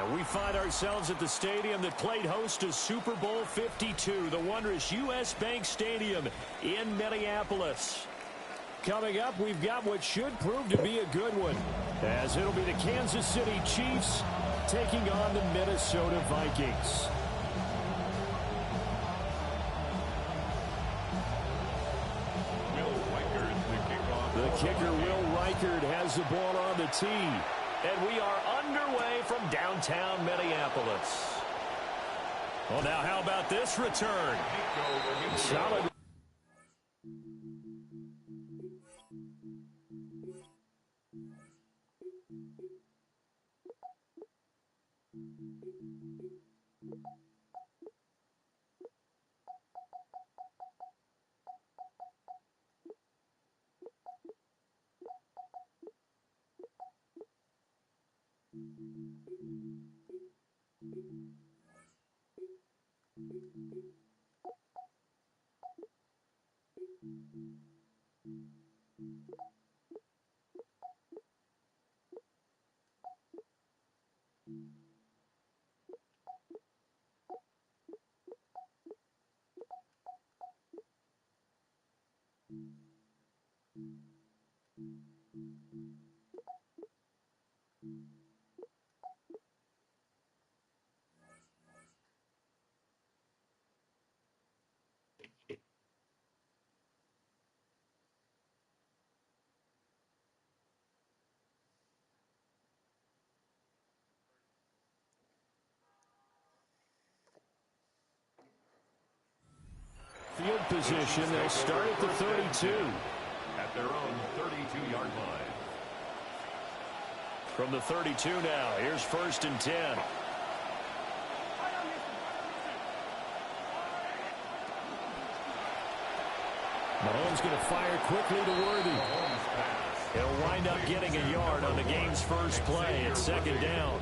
And we find ourselves at the stadium that played host to Super Bowl 52, the wondrous U.S. Bank Stadium in Minneapolis. Coming up, we've got what should prove to be a good one, as it'll be the Kansas City Chiefs taking on the Minnesota Vikings. The kicker, Will Reichard, has the ball on the tee. And we are underway from downtown Minneapolis. Well, now how about this return? Solid. Field position, they'll start at the 32. At their own 32-yard line. From the 32 now, here's 1st and 10. Mahomes going to fire quickly to Worthy. He'll wind up getting a yard on the game's first play at 2nd down.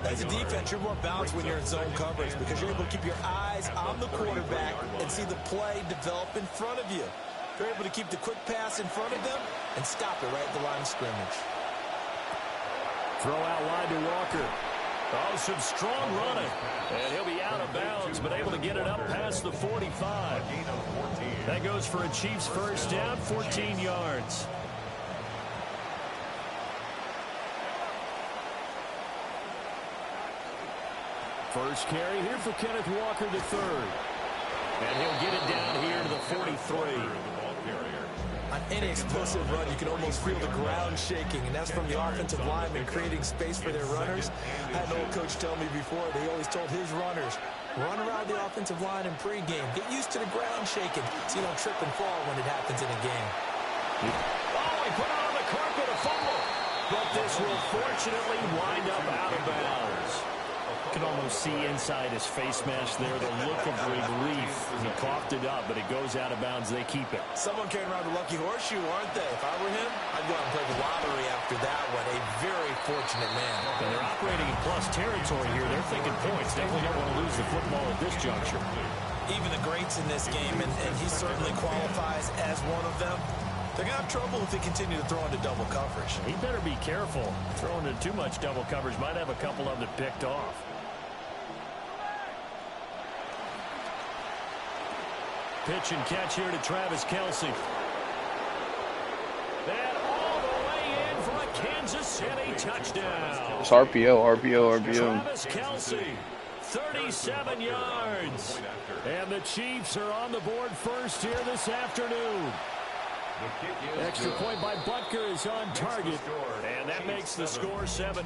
As a defense, you're more balanced when you're in zone coverage because you're able to keep your eyes on the quarterback and see the play develop in front of you. You're able to keep the quick pass in front of them and stop it right at the line of scrimmage. Throw out wide to Walker. Oh, some strong running. And he'll be out of bounds, but able to get it up past the 45. That goes for a Chiefs first down, 14 yards. First carry here for Kenneth Walker III. And he'll get it down here to the 43. On any explosive run, you can almost feel the ground shaking, and that's from the offensive linemen creating space for their runners. I had an old coach tell me before, they always told his runners, run around the offensive line in pregame. Get used to the ground shaking so you don't trip and fall when it happens in a game. Oh, he put it on the carpet, a fumble. But this will fortunately wind up out of bounds. You can almost see inside his face mask there the look of relief. He coughed it up, but it goes out of bounds. They keep it. Someone carrying around the lucky horseshoe, aren't they? If I were him, I'd go out and play the lottery after that one. A very fortunate man. And they're operating in plus territory here. They're thinking points. Definitely don't want to lose the football at this juncture. Even the greats in this game, and he certainly qualifies as one of them. They're going to have trouble if they continue to throw into double coverage. He better be careful. Throwing into too much double coverage might have a couple of them picked off. Pitch and catch here to Travis Kelce. And all the way in for a Kansas City touchdown. It's RPO. Travis Kelce, 37 yards. And the Chiefs are on the board first here this afternoon. Extra point by Butker is on target. And that makes the score 7-0.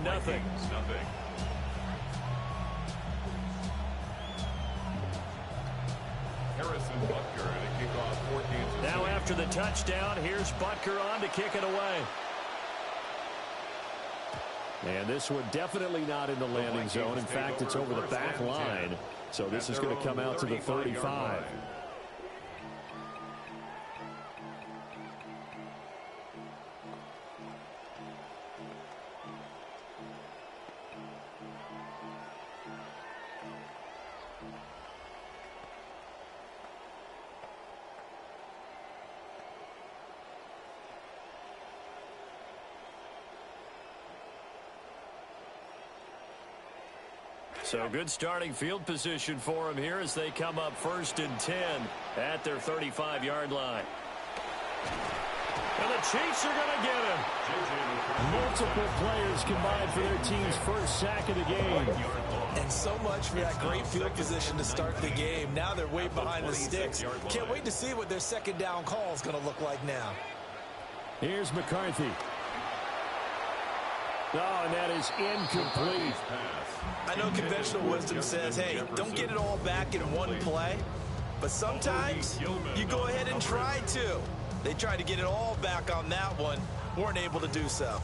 Now after the touchdown, here's Butker on to kick it away. And this one definitely not in the landing zone. In fact, it's over the back line. So this is going to come out to the 35. So good starting field position for them here as they come up 1st and 10 at their 35-yard line. And the Chiefs are going to get him. Multiple players combined for their team's first sack of the game. And so much for that great field position to start the game. Now they're way behind the sticks. Can't wait to see what their second down call is going to look like now. Here's McCarthy. Oh, and that is incomplete. I know conventional wisdom says, hey, don't get it all back in one play. But sometimes you go ahead and try to. They tried to get it all back on that one. Weren't able to do so.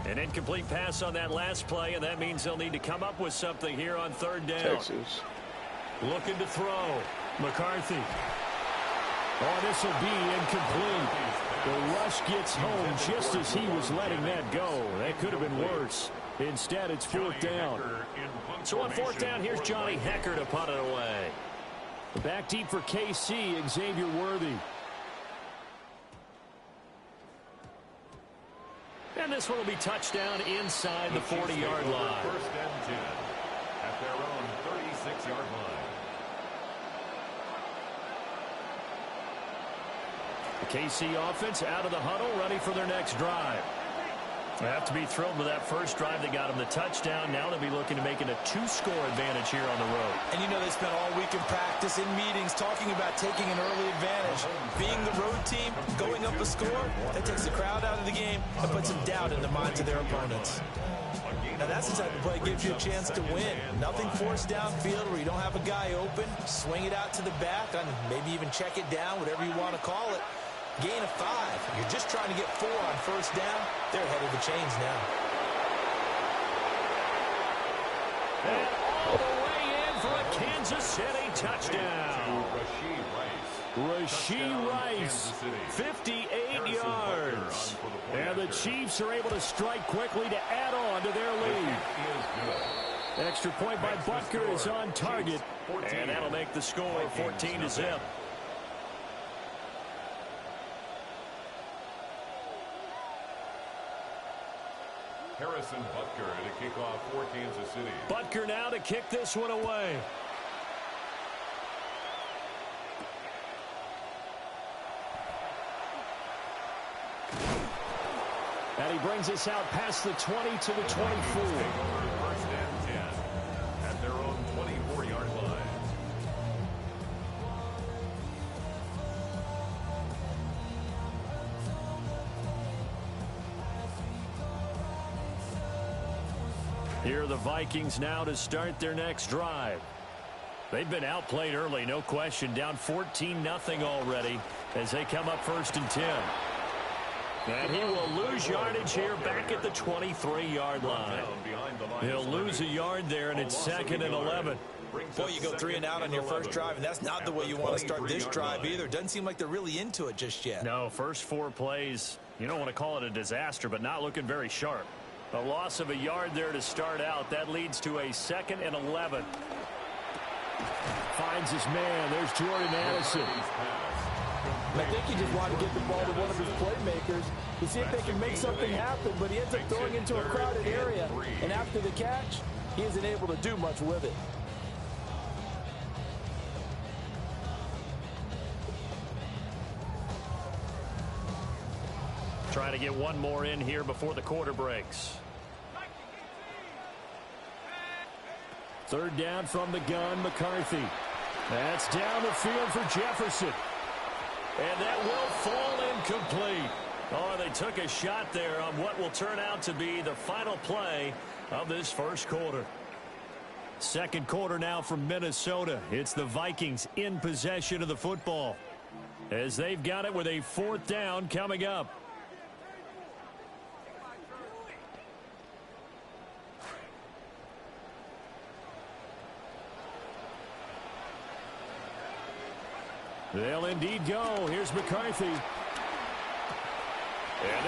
An incomplete pass on that last play, and that means they'll need to come up with something here on 3rd down. Texas. Looking to throw. McCarthy. Oh, this will be incomplete. The rush gets home just as he was letting that go. That could have been worse. Instead, it's 4th down. So on 4th down, here's Johnny Hecker to punt it away. Back deep for KC, Xavier Worthy. And this one will be touchdown inside the 40-yard line. 1st and 10 at their own 36-yard line. The KC offense out of the huddle, ready for their next drive. They have to be thrilled with that first drive that got them the touchdown. Now they'll be looking to make it a 2-score advantage here on the road. And you know they spent all week in practice, in meetings, talking about taking an early advantage. Being the road team, going up a score, that takes the crowd out of the game and puts some doubt in the minds of their opponents. Now that's the type of play that gives you a chance to win. Nothing forced downfield where you don't have a guy open. Swing it out to the back, and maybe even check it down, whatever you want to call it. Gain of 5. You're just trying to get 4 on 1st down. They're ahead of the chains now. And all the way in for a Kansas City touchdown. Rashee Rice, 58 yards. And the Chiefs are able to strike quickly to add on to their lead. Extra point by Butker is on target. And that'll make the score 14-0. Harrison Butker to kick off for Kansas City. Butker now to kick this one away. And he brings us out past the 20 to the 24. 1st and 10 at their own 24-yard line. Here are the Vikings now to start their next drive. They've been outplayed early, no question. Down 14-0 already as they come up 1st and 10. And he will lose yardage here back at the 23-yard line. He'll lose a yard there, and it's 2nd and 11. Boy, you go 3 and out on your first drive, and that's not the way you want to start this drive either. Doesn't seem like they're really into it just yet. No, first 4 plays, you don't want to call it a disaster, but not looking very sharp. A loss of a yard there to start out. That leads to a 2nd and 11. Finds his man. There's Jordan Addison. I think he just wanted to get the ball to one of his playmakers to see if they can make something happen, but he ends up throwing into a crowded area, and after the catch, he isn't able to do much with it. Trying to get one more in here before the quarter breaks. 3rd down from the gun, McCarthy. That's down the field for Jefferson. And that will fall incomplete. Oh, they took a shot there on what will turn out to be the final play of this first quarter. 2nd quarter now from Minnesota. It's the Vikings in possession of the football as they've got it with a 4th down coming up. They'll indeed go. Here's McCarthy. And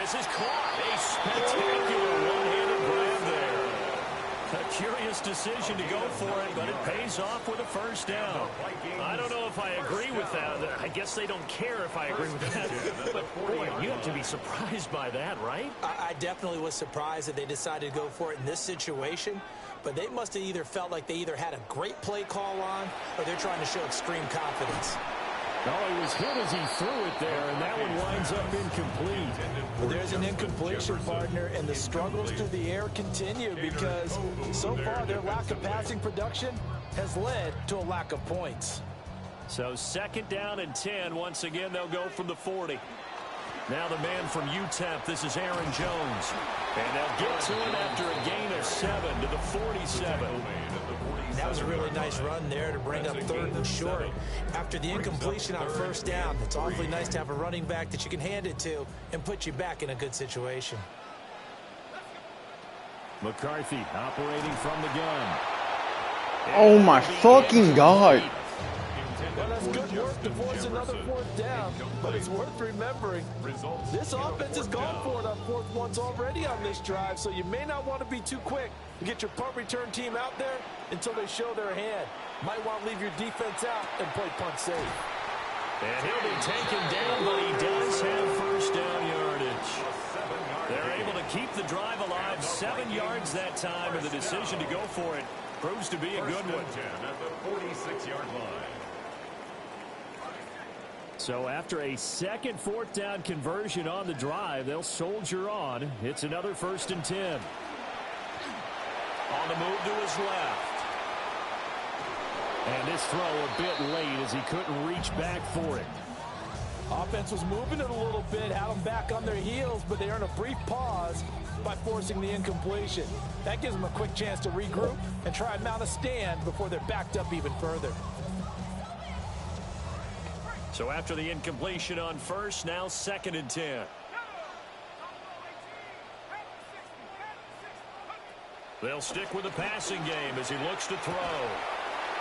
this is caught. A spectacular one-handed grab there. A curious decision to go for it, but it pays off with a first down. I don't know if I agree with that. I guess they don't care if I agree with that. But, boy, you have to be surprised by that, right? I definitely was surprised that they decided to go for it in this situation. But they must have either felt like they either had a great play call on or they're trying to show extreme confidence. Oh, he was hit as he threw it there, and that one winds up incomplete. Well, there's an incompletion, partner, and the struggles through the air continue because so far their lack of passing production has led to a lack of points. So 2nd down and 10. Once again, they'll go from the 40. Now the man from UTEP, this is Aaron Jones. And they'll get to it after a gain of 7 to the 47. That was a really nice run there to bring up 3rd and short. After the incompletion on 1st down, it's awfully nice to have a running back that you can hand it to and put you back in a good situation. McCarthy operating from the gun. Oh my fucking God. Well, that's good work to force another 4th down, but it's worth remembering this offense has gone for it on 4th once already on this drive, so you may not want to be too quick to get your punt return team out there until they show their hand. Might want to leave your defense out and play punt safe. And he'll be taken down, but he does have first down yardage. They're able to keep the drive alive, 7 yards that time, and the decision to go for it proves to be a good one. At the 46-yard line. So after a second 4th down conversion on the drive, they'll soldier on. It's another 1st and 10. On the move to his left. And this throw a bit late as he couldn't reach back for it. Offense was moving it a little bit, had them back on their heels, but they earned a brief pause by forcing the incompletion. That gives them a quick chance to regroup and try and mount a stand before they're backed up even further. So after the incompletion on 1st, now 2nd and 10. They'll stick with the passing game as he looks to throw.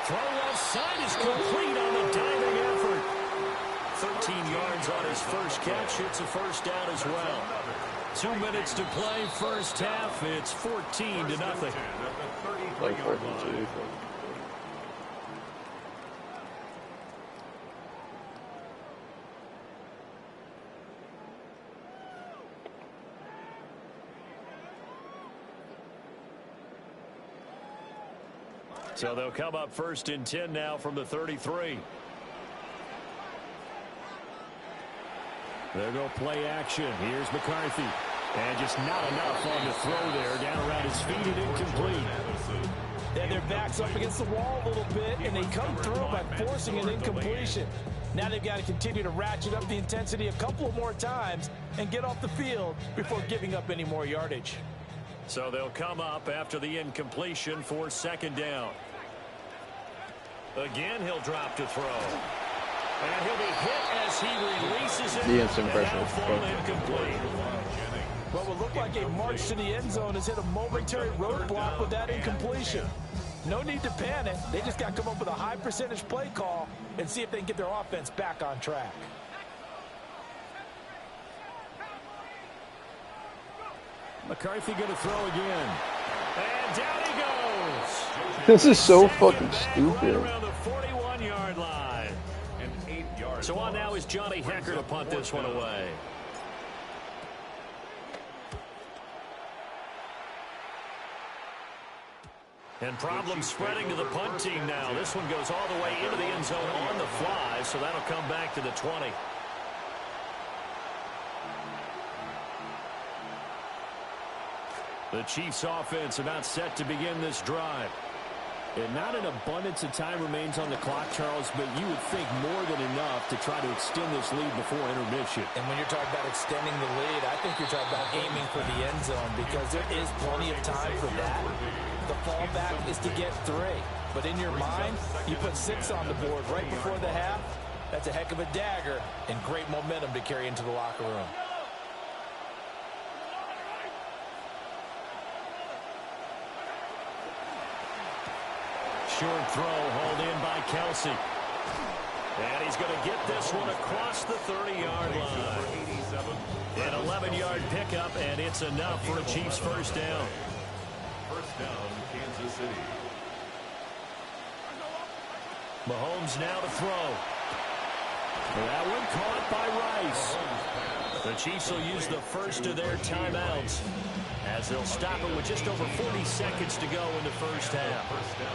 Throw left side is complete on the diving effort. 13 yards on his first catch. It's a first down as well. 2 minutes to play first half. It's 14-0. So they'll come up 1st and 10 now from the 33. They'll go play action. Here's McCarthy. And just not enough on the throw there. Down around his feet and incomplete. And their backs up against the wall a little bit, and they come through by forcing an incompletion. Now they've got to continue to ratchet up the intensity a couple more times and get off the field before giving up any more yardage. So they'll come up after the incompletion for 2nd down. Again, he'll drop to throw. And he'll be hit as he releases it. The instant pressure. And that'll fall incomplete. What will look like a march to the end zone has hit a momentary roadblock with that incompletion. No need to panic. They just got to come up with a high percentage play call and see if they can get their offense back on track. McCarthy going to throw again. And down he goes. This is so fucking stupid. Around the 41-yard line. So on now is Johnny Hecker to punt this one away. And problems spreading to the punt team now. This one goes all the way into the end zone on the fly, so that'll come back to the 20. The Chiefs offense about set to begin this drive. And not an abundance of time remains on the clock, Charles, but you would think more than enough to try to extend this lead before intermission. And when you're talking about extending the lead, I think you're talking about aiming for the end zone because there is plenty of time for that. The fallback is to get 3. But in your mind, you put 6 on the board right before the half. That's a heck of a dagger and great momentum to carry into the locker room. Short throw hauled in by Kelsey. And he's going to get this one across the 30-yard line. An 11-yard pickup, and it's enough for a Chiefs first down. First down, Kansas City. Mahomes now to throw. That one caught by Rice. The Chiefs will use the first of their timeouts as they'll stop it with just over 40 seconds to go in the first half.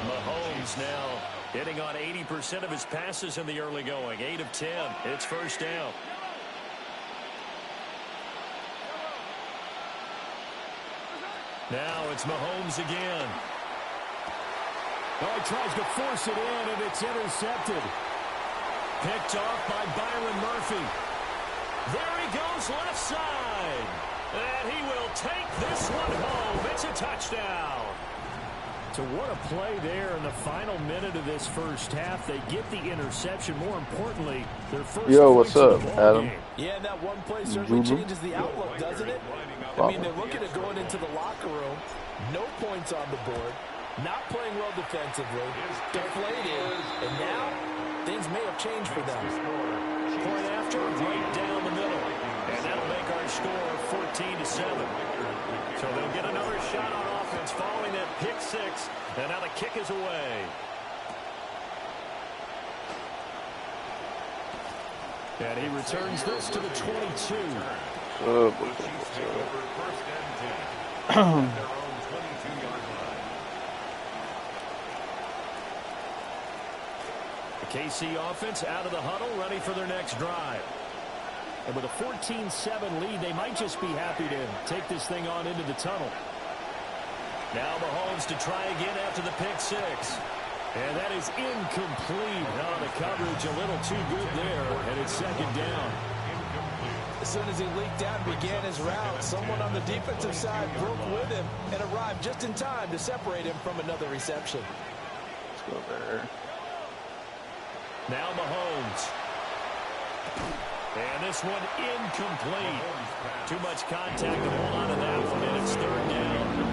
Mahomes now hitting on 80% of his passes in the early going. 8 of 10. It's first down. Now it's Mahomes again. Oh, he tries to force it in, and it's intercepted. Picked off by Byron Murphy. There he goes left side. And he will take this one home. It's a touchdown. So what a play there in the final minute of this first half. They get the interception. More importantly, their first what's up, Adam? Game. Yeah, and that one play certainly changes the outlook, doesn't it? I mean, they're looking at going into the locker room. No points on the board. Not playing well defensively. Deflated. And now, things may have changed for them. Point after, right down the middle. And that'll make our score 14-7. So they'll get another shot on offense following that pick six. And now the kick is away. And he returns this to the 22. The KC offense out of the huddle, ready for their next drive. And with a 14-7 lead, they might just be happy to take this thing on into the tunnel. Now Mahomes to try again after the pick six. And that is incomplete. Oh, the coverage a little too good there, and it's second down. As soon as he leaked out and began his route, someone on the defensive side broke with him and arrived just in time to separate him from another reception. Let's go there. Now Mahomes. And this one incomplete. Too much contact to hold on to that one, and it's third down.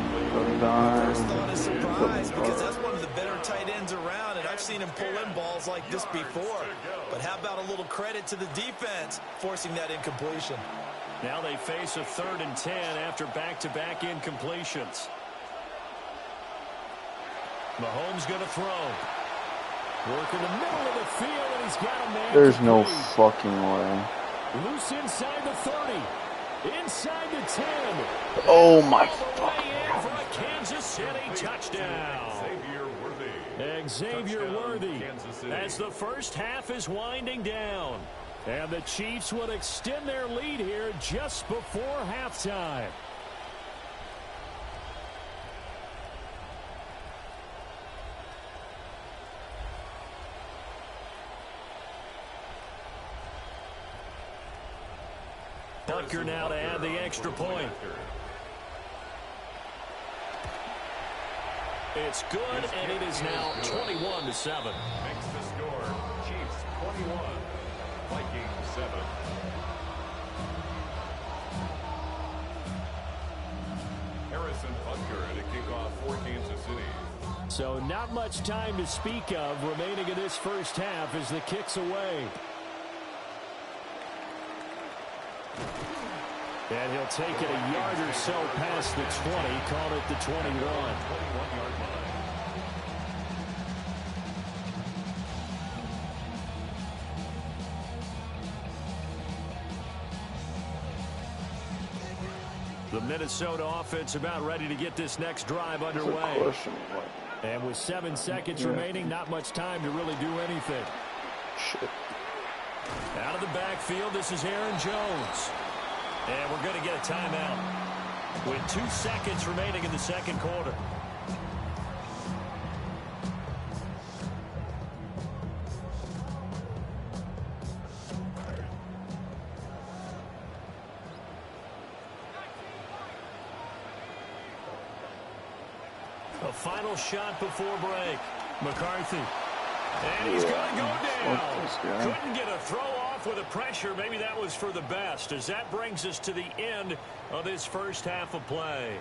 First thought is surprise because that's one of the better tight ends around, and I've seen him pull in balls like this before. But how about a little credit to the defense forcing that incompletion? Now they face a 3rd and 10 after back-to-back incompletions. Mahomes going to throw. Work in the middle of the field, and he's got a man. There's no fucking way. Loose inside the 30. Inside the 10. Oh my fucking God. For a Kansas City touchdown. Xavier Worthy as the first half is winding down. And the Chiefs would extend their lead here just before halftime. Tucker now to add the extra point. It's good, and it is now 21-7. Makes the score. Chiefs 21, Vikings 7. Harrison Butker at a kickoff for Kansas City. So not much time to speak of remaining in this first half as the kick's away. And he'll take it a yard or so past the 20, call it the 21. 21-yard line. The Minnesota offense about ready to get this next drive underway. And with 7 seconds remaining, not much time to really do anything. Shit. Out of the backfield, this is Aaron Jones. And we're going to get a timeout with 2 seconds remaining in the second quarter. A final shot before break. McCarthy. And he's going to go down. Couldn't get a throw off with the pressure. Maybe that was for the best, as that brings us to the end of this first half of play.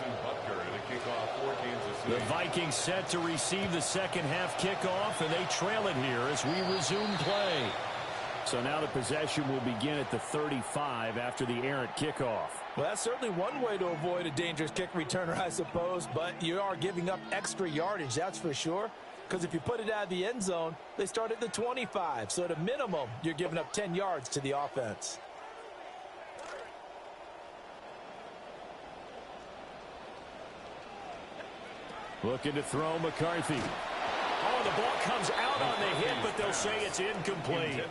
Harrison Butker to kick off for Kansas City. The Vikings set to receive the second half kickoff, and they trail it here as we resume play. So now the possession will begin at the 35 after the errant kickoff. Well, that's certainly one way to avoid a dangerous kick returner, I suppose, but you are giving up extra yardage, that's for sure. Because if you put it out of the end zone, they start at the 25. So at a minimum, you're giving up 10 yards to the offense. Looking to throw McCarthy. Oh, the ball comes out on the hit, but they'll say it's incomplete.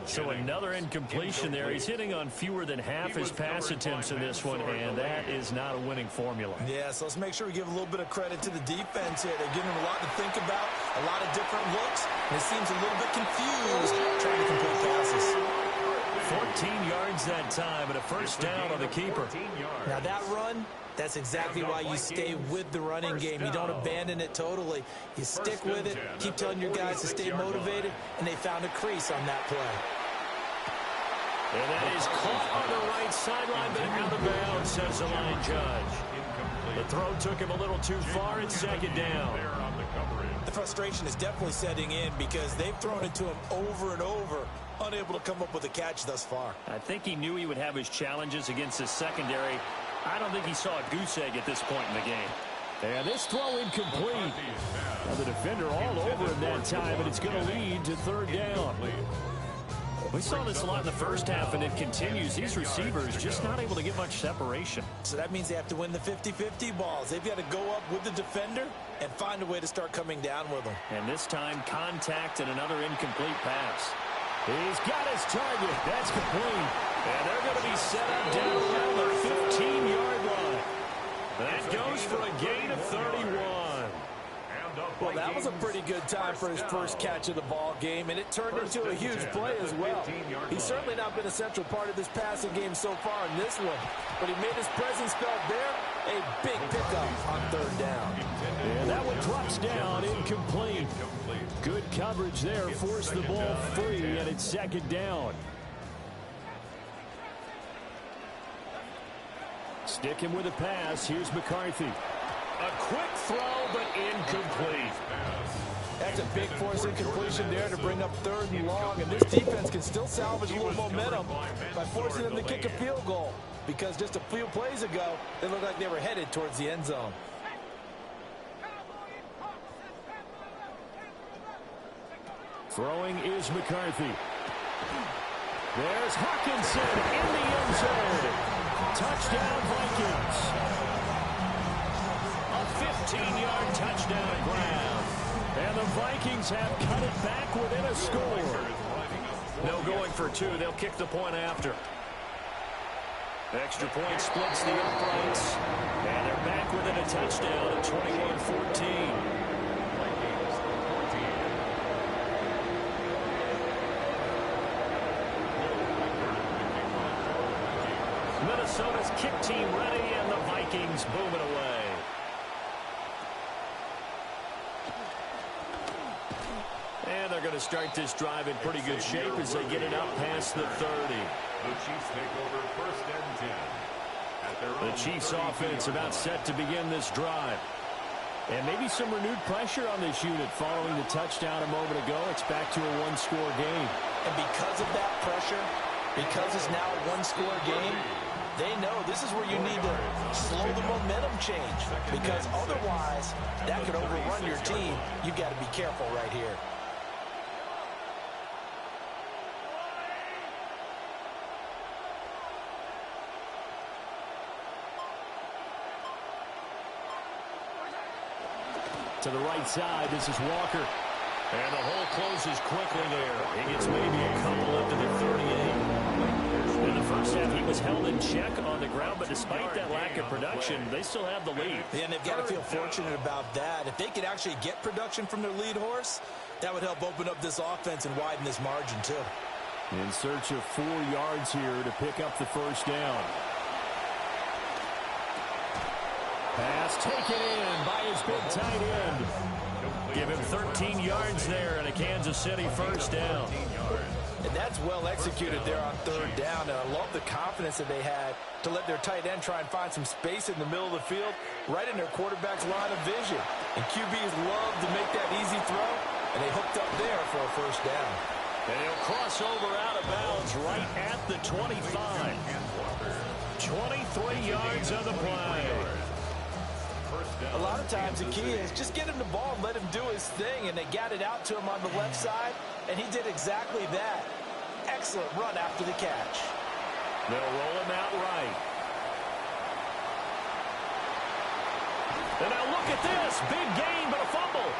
So another incompletion there. He's hitting on fewer than half his pass attempts in this one, and that is not a winning formula. Yeah, so let's make sure we give a little bit of credit to the defense here. They're giving him a lot to think about, a lot of different looks, and it seems a little bit confused trying to complete passes. 14 yards that time, and a first down on the keeper. Now that run, that's exactly why you stay with the running game. You don't abandon it totally. You stick with it, keep telling your guys to stay motivated, and they found a crease on that play. And that is caught on the right sideline, but out of bounds, says the line judge. The throw took him a little too far. It's second down. The frustration is definitely setting in because they've thrown it to him over and over, unable to come up with a catch thus far. I think he knew he would have his challenges against his secondary. I don't think he saw a goose egg at this point in the game. And this throw incomplete. Now the defender all over him that time, and it's going to lead to third down. We saw this a lot in the first half, and it continues. These receivers just not able to get much separation. So that means they have to win the 50-50 balls. They've got to go up with the defender and find a way to start coming down with them. And this time, contact and another incomplete pass. He's got his target. That's complete. And they're going to be set up down around the 15-yard line. That goes for a gain of 31. Well, that was a pretty good time for his first catch of the ball game, and it turned into a huge play as well. He's certainly not been a central part of this passing game so far in this one, but he made his presence felt there. A big pickup on third down. And that one drops down, incomplete. Good coverage there, forced the ball free, and it's second down. Sticking with a pass, here's McCarthy. A quick throw, but incomplete. That's a big force incompletion there to bring up third and long, and this defense can still salvage a little momentum by forcing them to kick a field goal, because just a few plays ago, they looked like they were headed towards the end zone. Throwing is McCarthy. There's Hawkinson in the end zone. Touchdown, Vikings. A 15-yard touchdown grab. And the Vikings have cut it back within a score. No going for two. They'll kick the point after. Extra point splits the uprights. And they're back within a touchdown at 21-14. Minnesota's kick team ready, and the Vikings boom it away. And they're going to start this drive in pretty good shape as they get it up past the 30. The Chiefs take over first and 10. The Chiefs offense about set to begin this drive. And maybe some renewed pressure on this unit following the touchdown a moment ago. It's back to a one-score game. And because of that pressure, because it's now a one-score game, they know this is where you need to slow the momentum change, because otherwise that could overrun your team. You've got to be careful right here. To the right side, this is Walker. And the hole closes quickly there. He gets maybe a couple up to the 38. In the first half, he was held in check on the ground, but despite that lack of production, they still have the lead. Yeah, and they've got to feel fortunate about that. If they could actually get production from their lead horse, that would help open up this offense and widen this margin, too. In search of 4 yards here to pick up the first down. Pass taken in by his big tight end. Give him 13 yards there and a Kansas City first down. And that's well executed there on third down. And I love the confidence that they had to let their tight end try and find some space in the middle of the field, right in their quarterback's line of vision. And QBs love to make that easy throw, and they hooked up there for a first down. And he'll cross over out of bounds right at the 25. 23 yards on the play. A lot of times the key is just get him the ball and let him do his thing, and they got it out to him on the left side, and he did exactly that. Excellent run after the catch. They'll roll him out right. And now look at this. Big gain, but a fumble.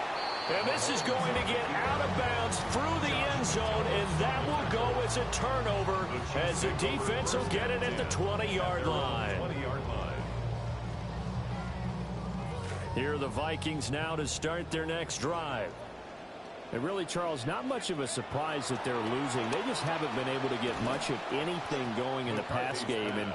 And this is going to get out of bounds through the end zone, and that will go as a turnover as the defense will get it at the 20-yard line. Here are the Vikings now to start their next drive. And really, Charles, not much of a surprise that they're losing. They just haven't been able to get much of anything going in the pass game. And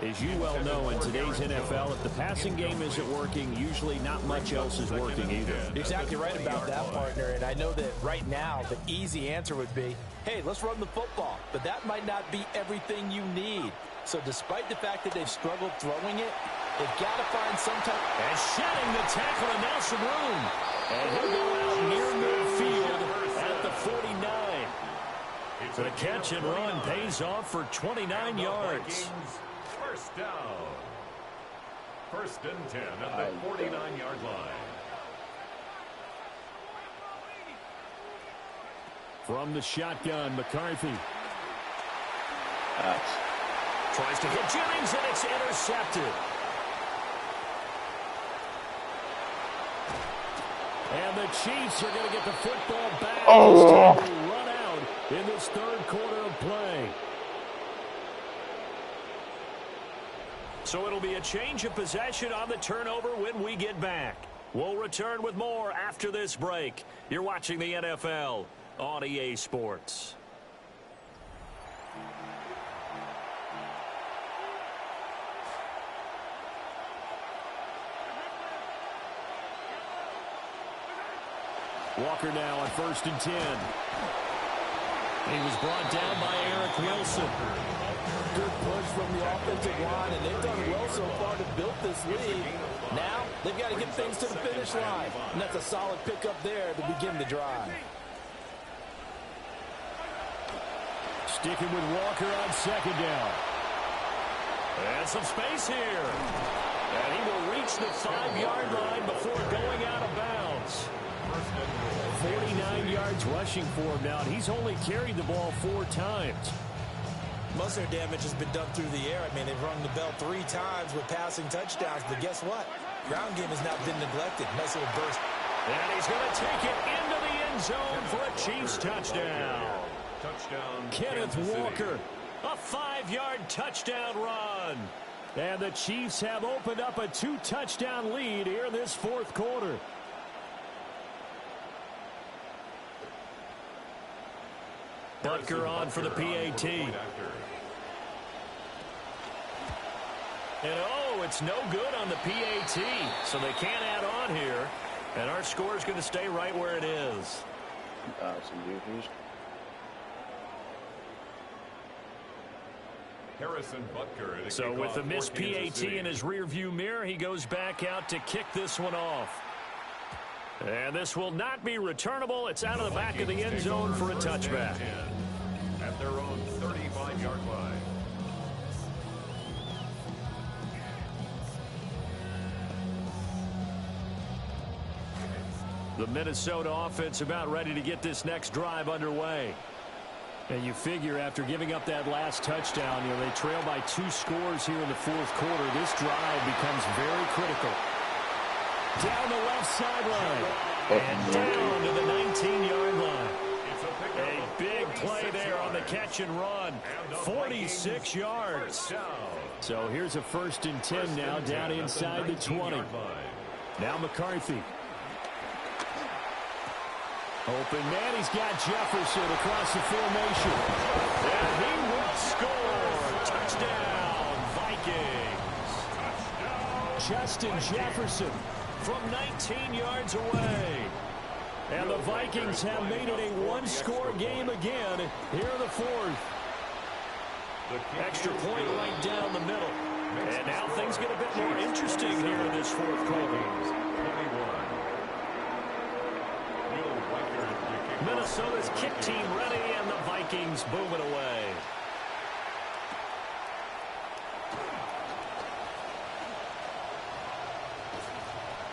as you well know, in today's NFL, if the passing game isn't working, usually not much else is working either. You're exactly right about that, partner. And I know that right now the easy answer would be, hey, let's run the football. But that might not be everything you need. So despite the fact that they've struggled throwing it, they've got to find some type. And shedding the tackle, and now some room. And he'll go out near midfield at the 49. So the catch and run pays off for 29 yards. First down. First and 10 at the 49-yard line. From the shotgun, McCarthy. Tries to hit Jennings, and it's intercepted. And the Chiefs are going to get the football back. It's time to run out in this third quarter of play. So it'll be a change of possession on the turnover when we get back. We'll return with more after this break. You're watching the NFL on EA Sports. Walker now on 1st and 10. He was brought down by Eric Wilson. Good push from the offensive line, and they've done well so far to build this lead. Now they've got to get things to the finish line, and that's a solid pickup there to begin the drive. Sticking with Walker on 2nd down. And some space here. And he will reach the 5-yard line before going out of bounds. 49 yards rushing for him now, and he's only carried the ball 4 times. Most of their damage has been done through the air. I mean, they've rung the bell 3 times with passing touchdowns, but guess what? Ground game has not been neglected. Nice little burst. And he's going to take it into the end zone for a Chiefs touchdown. Kenneth Walker, a 5-yard touchdown run. And the Chiefs have opened up a 2-touchdown lead here in this 4th quarter. Butker on for the PAT. And oh, it's no good on the PAT, so they can't add on here. And our score is going to stay right where it is. Harrison Butker. So with the missed PAT in his rearview mirror, he goes back out to kick this one off. And this will not be returnable. It's out of the back of the end zone for a touchback. At their own 35-yard line. The Minnesota offense about ready to get this next drive underway. And you figure after giving up that last touchdown, they trail by 2 scores here in the 4th quarter. This drive becomes very critical. Down the left sideline. And down to the 19-yard line. A big play there on the catch and run. 46 yards. So here's a 1st and 10 now down inside the 20. Now McCarthy. Open man, he's got Jefferson across the formation. And he will score. Touchdown, Vikings. Justin Jefferson from 19 yards away. And the Vikings have made it a one-score game again here in the fourth. Extra point right down the middle. And now things get a bit more interesting here in this fourth quarter. Minnesota's kick team ready, and the Vikings boom it away.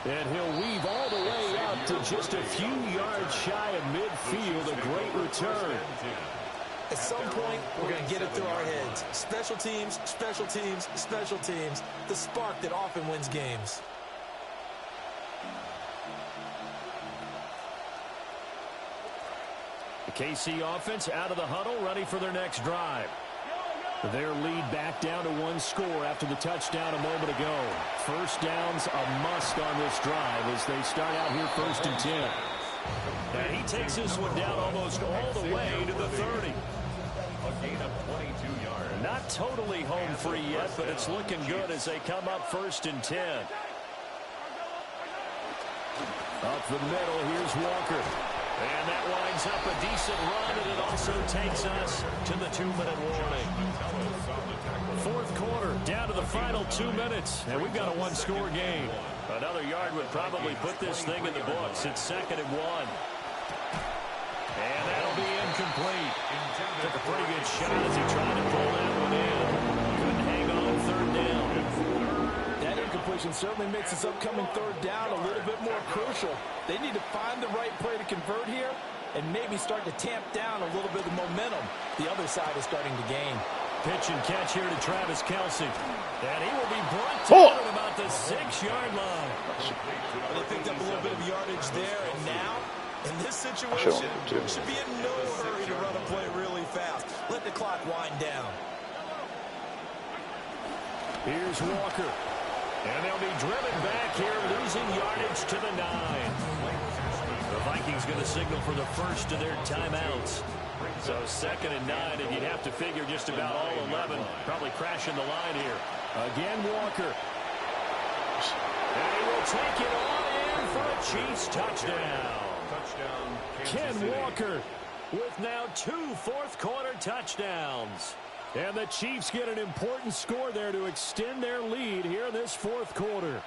And he'll weave all the way out to just a few yards shy of midfield. A great return. At some point, we're going to get it through our heads. Special teams, special teams, special teams. The spark that often wins games. The KC offense out of the huddle, ready for their next drive. Their lead back down to one score after the touchdown a moment ago. First down's a must on this drive as they start out here 1st and 10. And he takes this one down almost all the way to the 30. A gain of 22 yards. Not totally home free yet, but it's looking good as they come up 1st and 10. Up the middle, here's Walker. And that winds up a decent run, and it also takes us to the 2-minute warning. Fourth quarter, down to the final 2 minutes, and we've got a one-score game. Another yard would probably put this thing in the books. It's 2nd and 1. And that'll be incomplete. Took a pretty good shot as he tried to pull that one in. Couldn't hang on 3rd down. That incompletion certainly makes this upcoming 3rd down a little bit more crucial. They need to find the right play to convert here and maybe start to tamp down a little bit of momentum the other side is starting to gain. Pitch and catch here to Travis Kelce. And he will be brought down at about the 6-yard line. Well, they picked up a little bit of yardage there, and now, in this situation, should be in no hurry to run a play really fast. Let the clock wind down. Here's Walker. And they'll be driven back here, losing yardage to the 9. The Vikings going to signal for the first of their timeouts. So 2nd and 9, and you'd have to figure just about all 11 probably crashing the line here. Again, Walker. And he will take it all in for a Chiefs touchdown. Ken Walker with now 2 fourth-quarter touchdowns. And the Chiefs get an important score there to extend their lead here in this fourth quarter.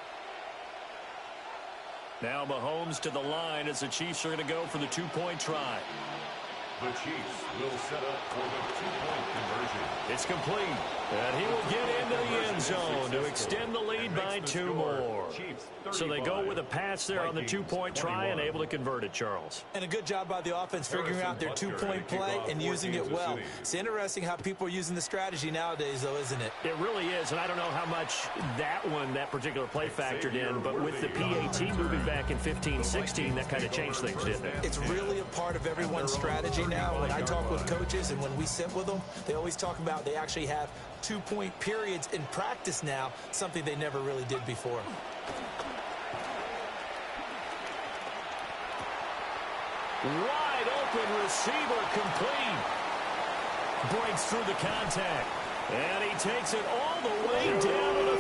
Now Mahomes to the line as the Chiefs are going to go for the 2-point try. The Chiefs will set up for the 2-point conversion. It's complete. And he will get into the end zone to extend the lead by 2 more. So they go with a pass there on the 2-point try and able to convert it, Charles. And a good job by the offense figuring out their 2-point play and using it well. It's interesting how people are using the strategy nowadays, though, isn't it? It really is, and I don't know how much that particular play factored in, but with the PAT moving back in 15-16, that kind of changed things, didn't it? It's really a part of everyone's strategy now. When I talk with coaches and when we sit with them, they always talk about they actually have 2-point periods in practice now, something they never really did before. Wide open receiver complete. Breaks through the contact. And he takes it all the way down to the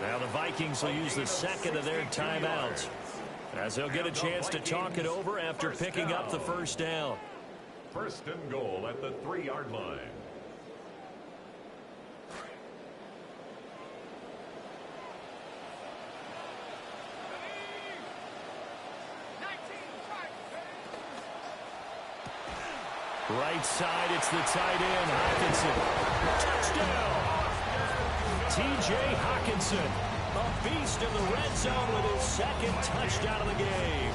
3. Now the Vikings will use the 2nd of their timeouts, as they'll get a chance to talk it over after picking up the 1st down. 1st and goal at the 3-yard line. Right side, it's the tight end, Hockenson. Touchdown! T.J. Hockenson, a beast in the red zone with his 2nd touchdown of the game.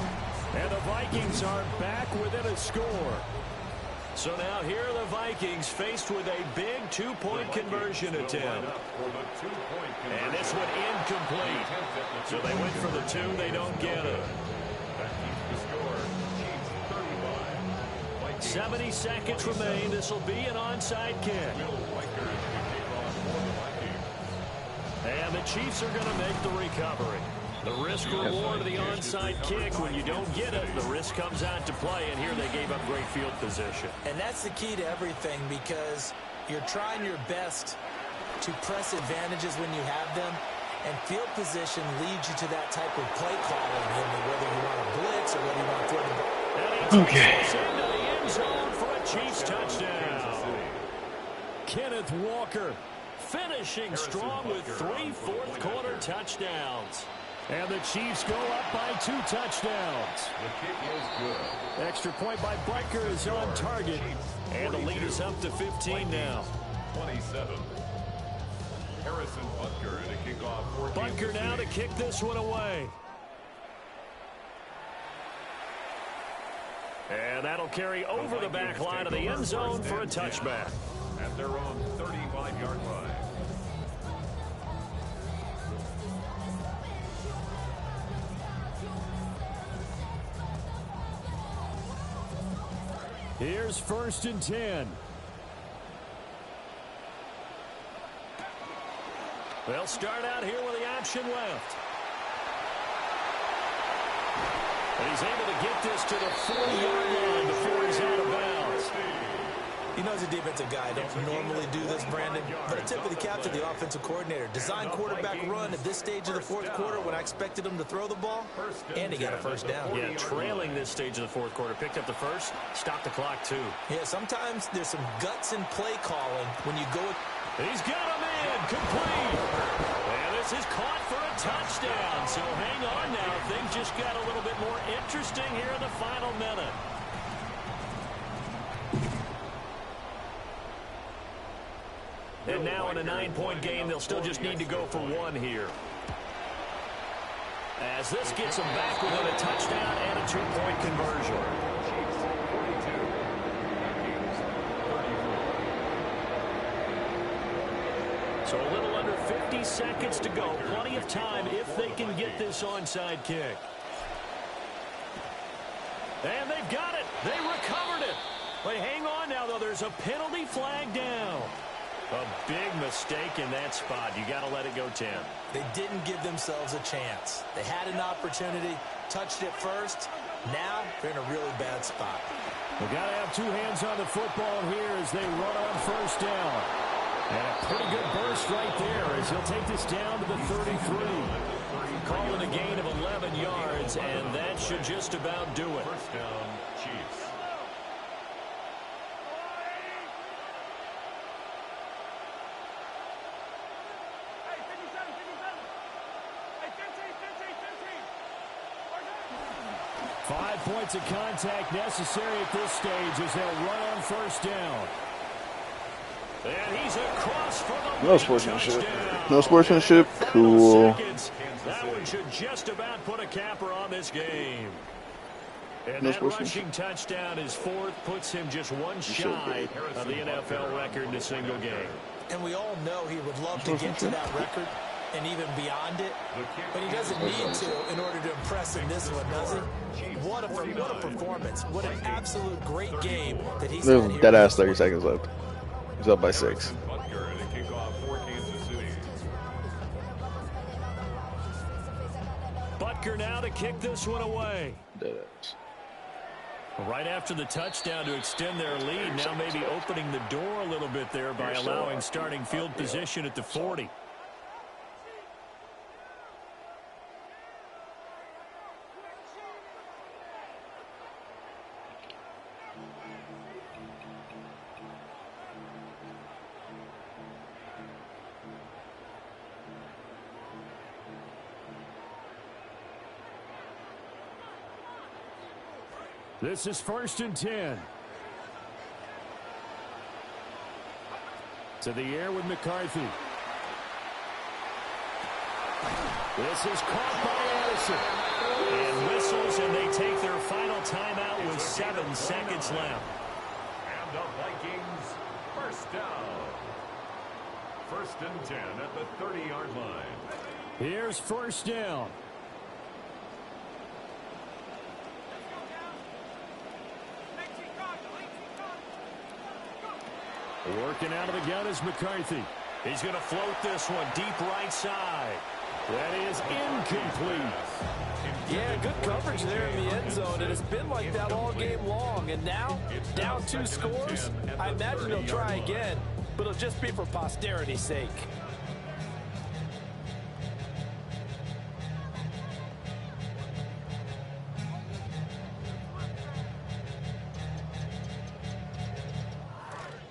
And the Vikings are back within a score. So now here are the Vikings faced with a big 2-point conversion attempt. And this one incomplete. So they went for the 2, they don't get it. 70 seconds remain. This will be an onside kick. And the Chiefs are going to make the recovery. The risk reward of the onside kick. When you don't get it, the risk comes out to play, and here they gave up great field position. And that's the key to everything, because you're trying your best to press advantages when you have them, And field position leads you to that type of play calling, whether you want to blitz or whether you want to throw the ball. Okay. Into the end zone for a Chiefs touchdown. Kenneth Walker finishing strong with 3 fourth-quarter touchdowns. And the Chiefs go up by 2 touchdowns. The kick is good. Extra point by Butker is on target. And the lead is up to 15 now. 27. Harrison Butker to kick off for Butker now to kick this one away. And that'll carry over the back line of the end zone for a touchback. At their own 35-yard line. Here's 1st and 10. They'll start out here with the option left. And he's able to get this to the 40-yard line before he's out of bounds. You know, as a defensive guy, I don't normally do this, Brandon, but a tip of the cap to the offensive coordinator. Design quarterback run at this stage of the 4th quarter when I expected him to throw the ball, and he got a first down. Yeah, trailing this stage of the 4th quarter. Picked up the first, stopped the clock, too. Yeah, sometimes there's some guts in play calling when you go. He's got him in, complete. And this is caught for a touchdown. So hang on now. Things just got a little bit more interesting here in the final minute. And now in a 9-point game, they'll still just need to go for 1 here. As this gets them back within a touchdown and a 2-point conversion. So a little under 50 seconds to go. Plenty of time if they can get this onside kick. And they've got it. They recovered it. But hang on now, though. There's a penalty flag down. A big mistake in that spot. You got to let it go 10. They didn't give themselves a chance. They had an opportunity, touched it first. Now they're in a really bad spot. They've got to have 2 hands on the football here as they run on first down. And a pretty good burst right there as he'll take this down to the 33. Calling a gain of 11 yards, and that should just about do it. First down, Chiefs. Five points of contact necessary at this stage as they'll run on first down. And he's across for the No sportsmanship. No sportsmanship. Cool. That one should just about put a capper on this game. And No that rushing touchdown, his 4th, puts him just 1 shy of the NFL record in a single game. And we all know he would love to get to that record and even beyond it, but he doesn't need to in order to impress in this one, does he? What a performance. What an absolute great game that he's had here. Dead ass 30 seconds left. He's up by 6. Butker to kick off for Kansas City. Butker now to kick this one away. Dead ass. Right after the touchdown to extend their lead, now maybe opening the door a little bit there by allowing starting field position at the 40. This is 1st and 10. To the air with McCarthy. This is caught by Addison. And whistles, and they take their final timeout with 7 seconds left. And the Vikings, first down. 1st and 10 at the 30-yard line. Here's first down. Working out of the gun is McCarthy. He's going to float this one deep right side. That is incomplete. Yeah, good coverage there in the end zone, and it's been like that all game long. And now, down 2 scores, I imagine he'll try again, but it'll just be for posterity's sake.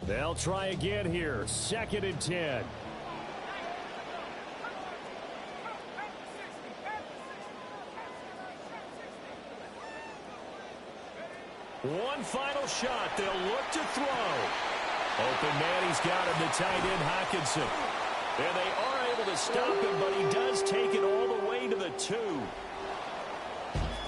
They'll try again here. 2nd and 10. One final shot. They'll look to throw. Open man, he's got him, the tight end, Hockenson. And they are able to stop him, but he does take it all the way to the 2.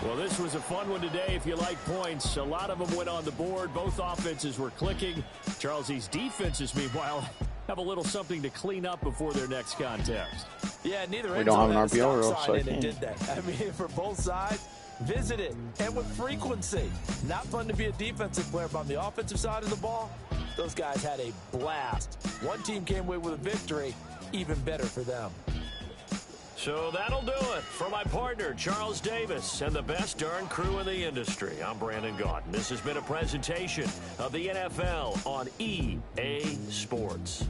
Well, this was a fun one today if you like points. A lot of them went on the board. Both offenses were clicking. Charles, these defenses, meanwhile, have a little something to clean up before their next contest. Yeah, neither We don't have an RPO or else I and it did that. I mean, for both sides, visit it, and with frequency. Not fun to be a defensive player, but on the offensive side of the ball, those guys had a blast. One team came away with a victory, even better for them. So that'll do it for my partner, Charles Davis, and the best darn crew in the industry. I'm Brandon Gaunt. This has been a presentation of the NFL on EA Sports.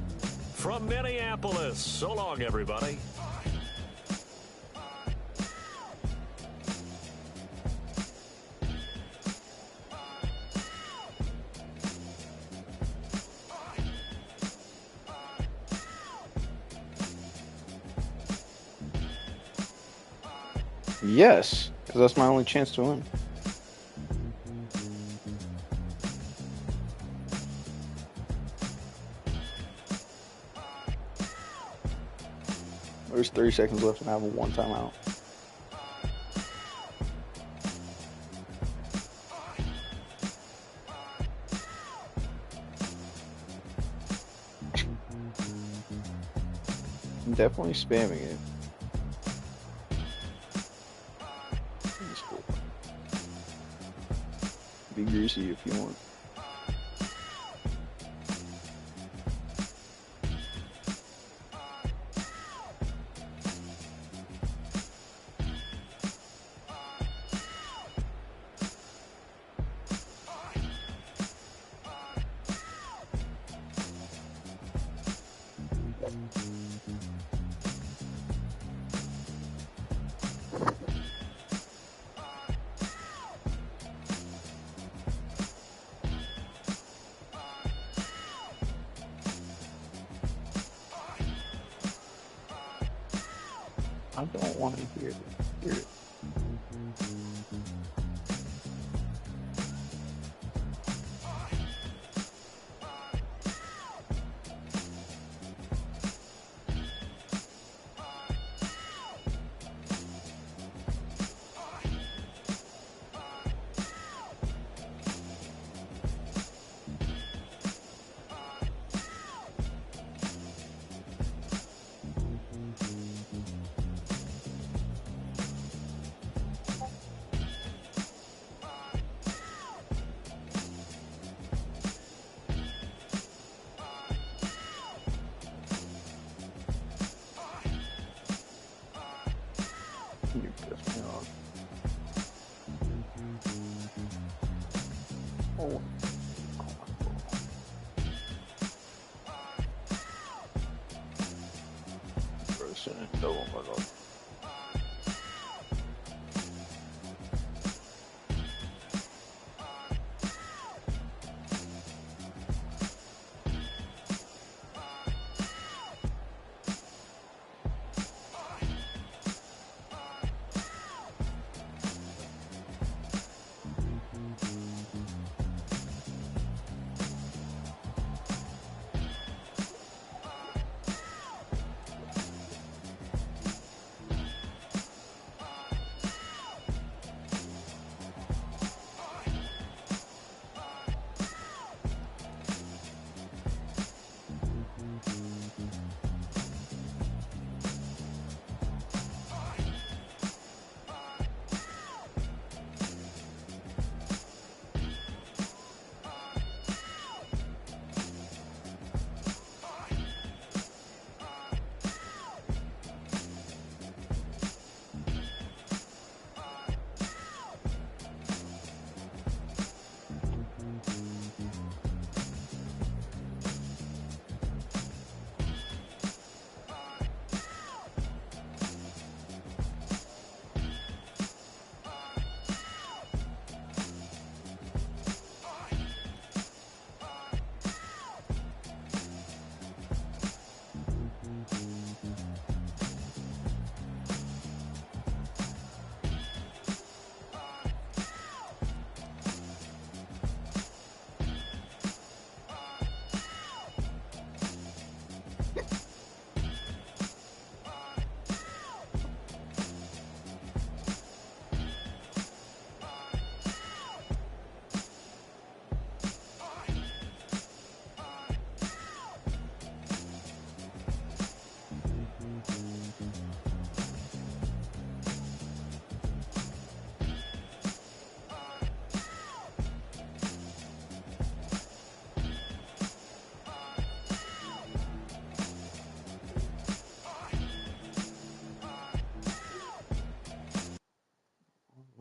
From Minneapolis, so long, everybody. Yes, because that's my only chance to win. There's 30 seconds left and I have a 1 timeout. I'm definitely spamming it. Be greasy if you want. I don't want to hear it. You piss me off. Oh. Person and double my God.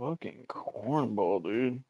Fucking cornball, dude.